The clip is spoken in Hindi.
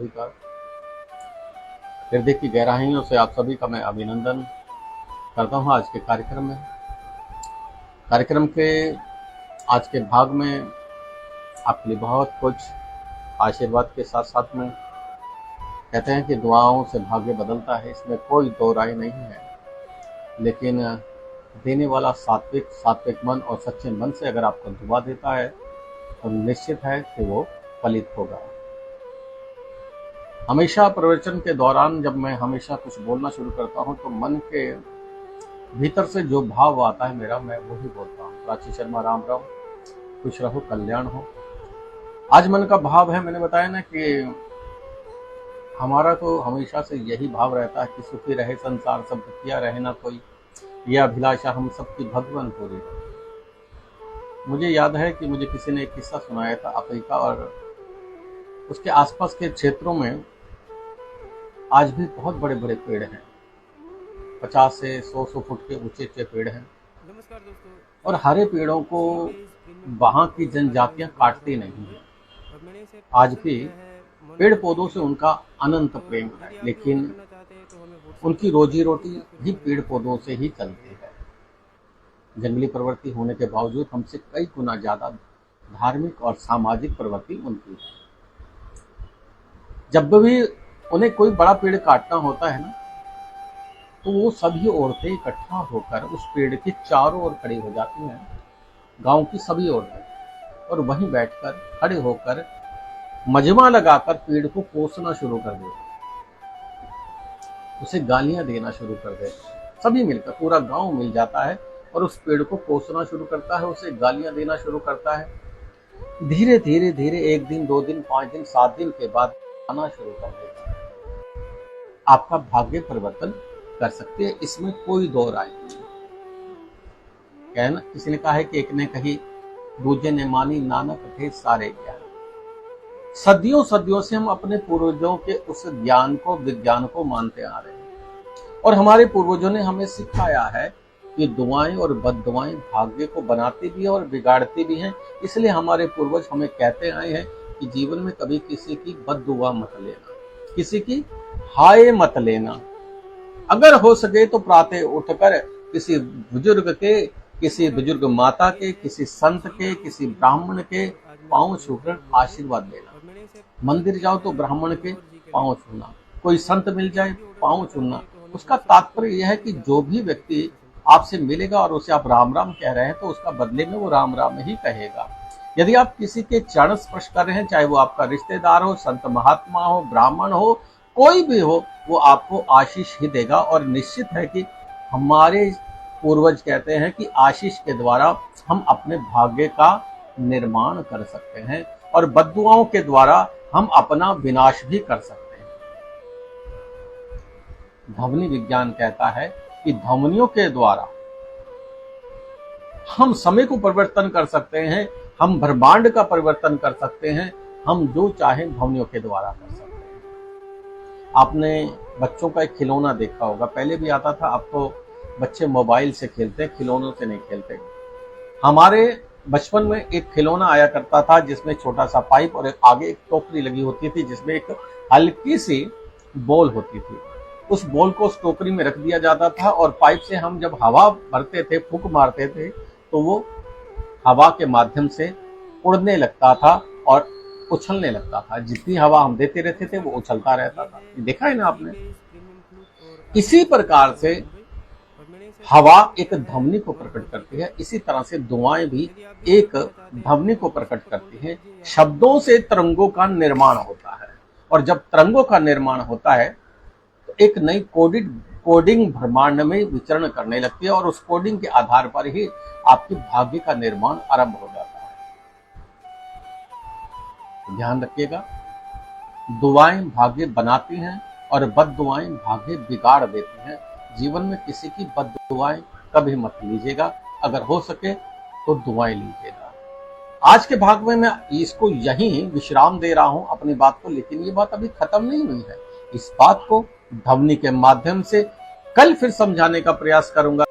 सभी का हृदय की गहराइयों से आप सभी का मैं अभिनंदन करता हूँ। आज के कार्यक्रम के आज के भाग में आपके लिए बहुत कुछ आशीर्वाद के साथ साथ में कहते हैं कि दुआओं से भाग्य बदलता है, इसमें कोई दो राय नहीं है। लेकिन देने वाला सात्विक मन और सच्चे मन से अगर आपको दुआ देता है तो निश्चित है कि वो फलित होगा। हमेशा प्रवचन के दौरान जब मैं हमेशा कुछ बोलना शुरू करता हूँ तो मन के भीतर से जो भाव आता है मेरा, मैं वही बोलता हूँ। प्राची शर्मा, राम राम, खुश रहो, कल्याण हो। आज मन का भाव है, मैंने बताया ना कि हमारा तो हमेशा से यही भाव रहता है कि सुखी रहे संसार सब, दुखिया रहे ना कोई, यह अभिलाषा हम सबकी भगवान पूरी। मुझे याद है कि मुझे किसी ने एक किस्सा सुनाया था अफ्रीका और उसके आसपास के क्षेत्रों में आज भी बहुत बड़े बड़े पेड़ हैं, 50 से 100 फुट के ऊंचे पेड़ हैं। और हरे पेड़ों को वहाँ की जनजातियां काटती नहीं है। आज भी पेड़ पौधों से उनका अनंत प्रेम है, लेकिन उनकी रोजी रोटी भी पेड़ पौधों से ही चलती है। जंगली प्रवृत्ति होने के बावजूद हमसे कई गुना ज्यादा धार्मिक और सामाजिक प्रवृत्ति उनकी है। जब भी उन्हें कोई बड़ा पेड़ काटना होता है ना, तो वो सभी औरतें इकट्ठा होकर उस पेड़ के चारों ओर खड़ी हो जाती हैं, गांव की सभी औरतें, और वहीं बैठकर खड़े होकर मजमा लगाकर पेड़ को कोसना शुरू कर देते, उसे गालियां देना शुरू कर देते। सभी मिलकर, पूरा गांव मिल जाता है और उस पेड़ को कोसना शुरू करता है, उसे गालियां देना शुरू करता है। धीरे धीरे धीरे 1 दिन, 2 दिन, 5 दिन, 7 दिन के बाद आना शुरू कर देता है। आपका भाग्य परिवर्तन कर सकते हैं, इसमें कोई दो राय नहीं है ना। किसी ने कहा है कि एक ने कही, दूजे ने मानी, नानक थे सारे ज्ञान। सदियों सदियों से हम अपने पूर्वजों के उस ज्ञान को, विज्ञान को मानते आ रहे हैं और हमारे पूर्वजों ने हमें सिखाया है कि दुआएं और बद्दुआएं भाग्य को बनाती भी है और बिगाड़ती भी हैं। इसलिए हमारे पूर्वज हमें कहते आए हैं कि जीवन में कभी किसी की बद्दुआ मत लेना, किसी की हाय मत लेना। अगर हो सके तो प्रातः उठकर किसी बुजुर्ग के, किसी बुजुर्ग माता के, किसी संत के, किसी ब्राह्मण के पांव छूकर आशीर्वाद लेना। मंदिर जाओ तो ब्राह्मण के पांव छूना, कोई संत मिल जाए पांव छूना। उसका तात्पर्य यह है कि जो भी व्यक्ति आपसे मिलेगा और उसे आप राम राम कह रहे हैं तो उसका बदले में वो राम राम ही कहेगा। यदि आप किसी के चरण स्पर्श कर रहे हैं, चाहे वो आपका रिश्तेदार हो, संत महात्मा हो, ब्राह्मण हो, कोई भी हो, वो आपको आशीष ही देगा। और निश्चित है कि हमारे पूर्वज कहते हैं कि आशीष के द्वारा हम अपने भाग्य का निर्माण कर सकते हैं और बद्दुआओं के द्वारा हम अपना विनाश भी कर सकते हैं। ध्वनि विज्ञान कहता है कि ध्वनियों के द्वारा हम समय को परिवर्तन कर सकते हैं, हम ब्रह्मांड का परिवर्तन कर सकते हैं, हम जो चाहें ध्वनियों के द्वारा कर सकते हैं। आपने बच्चों का एक खिलौना देखा होगा, पहले भी आता था, अब तो बच्चे मोबाइल से खेलते हैं, खिलौनों से नहीं खेलते। हमारे बचपन में एक खिलौना आया करता था जिसमें छोटा सा पाइप और आगे एक टोकरी लगी होती थी जिसमें एक हल्की सी बॉल होती थी। उस बॉल को उस टोकरी में रख दिया जाता था और पाइप से हम जब हवा भरते थे, फूंक मारते थे, तो वो हवा के माध्यम से उड़ने लगता था और उछलने लगता था। जितनी हवा हम देते रहते थे वो उछलता रहता था। देखा है ना आपने। इसी प्रकार से हवा एक ध्वनि को प्रकट करती है, इसी तरह से दुआएं भी एक ध्वनि को प्रकट करती हैं। शब्दों से तरंगों का निर्माण होता है और जब तरंगों का निर्माण होता है तो एक नई कोडिंग ब्रह्मांड में विचरण करने लगती है और उस कोडिंग के आधार पर ही आपके भाग्य का निर्माण आरंभ हो जाता है। तो ध्यान रखिएगा, दुआएं भाग्य बनाती हैं और बद्दुआएं भाग्य बिगाड़ देती हैं। जीवन में किसी की बद्दुआएं कभी मत लीजिएगा, अगर हो सके तो दुआएं लीजिएगा। आज के भाग में मैं इसको यहीं विश्राम दे रहा हूं अपनी बात को, लेकिन ये बात अभी खत्म नहीं हुई है। इस बात को ध्वनि के माध्यम से कल फिर समझाने का प्रयास करूंगा।